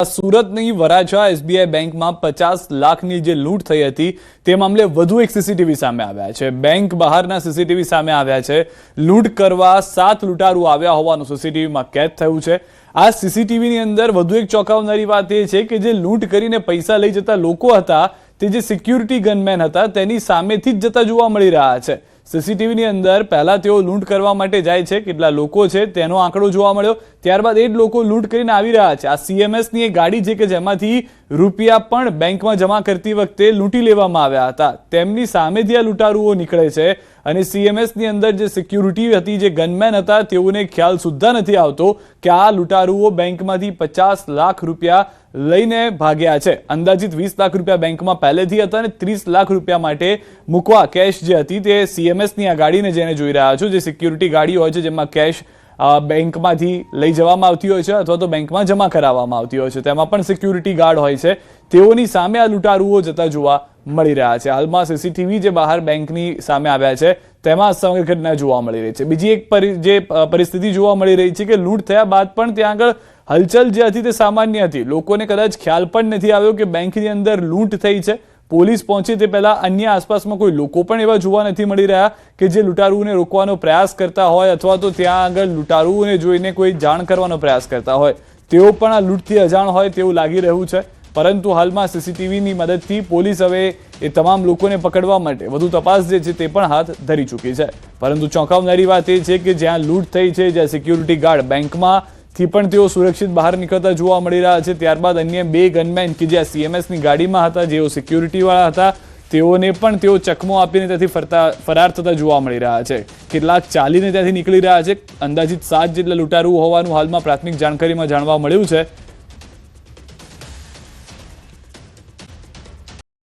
સુરતની વરાછા એસબીઆઈ બેંકમાં 50 લાખની જે લૂંટ થઈ હતી તે મામલે વધુ એક સીસીટીવી સામે આવ્યા છે। બેંક બહારના સીસીટીવી સામે આવ્યા છે। લૂંટ કરવા 7 લૂંટારૂ આવ્યા હોવાનું સીસીટીવીમાં કેદ થયું છે। આ સીસીટીવીની અંદર વધુ એક ચોંકાવનારી વાત એ છે કે જે લૂંટ કરીને પૈસા લઈ જતા લોકો હતા તે જે સિક્યુરિટી ગનમેન હતા તેની સામેથી જ જતા જોવા મળી રહ્યા છે। સીસીટીવીની અંદર પહેલા તેઓ લૂંટ કરવા માટે જાય છે, કેટલા લોકો છે તેનો આંકડો જોવા મળ્યો, ત્યારબાદ એ જ લોકો લૂંટ કરીને આવી રહ્યા છે। આ સીએમએસની એક ગાડી છે કે જેમાંથી રૂપિયા પણ બેંકમાં જમા કરતી વખતે લૂંટી લેવામાં આવ્યા હતા, તેમની સામેથી આ લૂંટારુઓ નીકળે છે અને સીએમએસની અંદર જે સિક્યુરિટી હતી, જે ગનમેન હતા, તેઓને ખ્યાલ સુદ્ધા નથી આવતો કે આ લૂંટારુઓ બેંકમાંથી 50 લાખ રૂપિયા લઈને ભાગ્યા છે। અંદાજિત 20 લાખ રૂપિયા બેંકમાં પહેલેથી હતા અને 30 લાખ રૂપિયા માટે મૂકવા કેશ જે હતી તે સીએમએસની આ ગાડીને જેને જોઈ રહ્યા છો, જે સિક્યુરિટી ગાડી હોય છે જેમાં કેશ બેંકમાંથી લઈ જવામાં આવતી હોય છે અથવા તો બેંકમાં જમા કરાવવામાં આવતી હોય છે, તેમાં પણ સિક્યુરિટી ગાર્ડ હોય છે, તેઓની સામે આ લૂંટારુઓ જતા જોવા મળી રહ્યા છે। હાલમાં સીસીટીવી જે બહાર બેંકની સામે આવ્યા છે તેમાં સમગ્ર ઘટના જોવા મળી રહી છે। બીજી એક જે પરિસ્થિતિ જોવા મળી રહી છે કે લૂંટ થયા બાદ પણ ત્યાં આગળ હલચલ જે હતી તે સામાન્ય હતી, લોકોને કદાચ ખ્યાલ પણ નથી આવ્યો કે બેંકની અંદર લૂંટ થઈ છે। પોલીસ પહોંચે તે પહેલા અન્ય આસપાસમાં કોઈ લોકો પણ એવા જોવા નથી મળી રહ્યા કે જે લૂંટારુઓને રોકવાનો પ્રયાસ કરતા હોય અથવા તો ત્યાં આગળ લૂંટારુઓને જોઈને કોઈ જાણ કરવાનો પ્રયાસ કરતા હોય, તેઓ પણ આ લૂંટથી અજાણ હોય તેવું લાગી રહ્યું છે। પરંતુ હાલમાં સીસીટીવીની મદદથી પોલીસ હવે એ તમામ લોકોને પકડવા માટે વધુ તપાસ જે છે તે પણ હાથ ધરી ચૂકી છે। પરંતુ ચોંકાવનારી વાત એ છે કે જ્યાં લૂંટ થઈ છે, જ્યાં સિક્યુરિટી ગાર્ડ બેંકમાં થી પણ તેઓ સુરક્ષિત બહાર નીકળતા જોવા મળી રહ્યા છે, ત્યારબાદ અન્ય 2 ગનમેન કે જે સીએમએસની ગાડીમાં હતા, જેઓ સિક્યુરિટીવાળા હતા, તેઓને પણ તેઓ ચકમો આપીને ત્યાંથી ફરાર થતા જોવા મળી રહ્યા છે। કેટલાક ચાલીને ત્યાંથી નીકળી રહ્યા છે। અંદાજિત 7 જેટલા લૂંટારૂ હોવાનું હાલમાં પ્રાથમિક જાણકારીમાં જાણવા મળ્યું છે।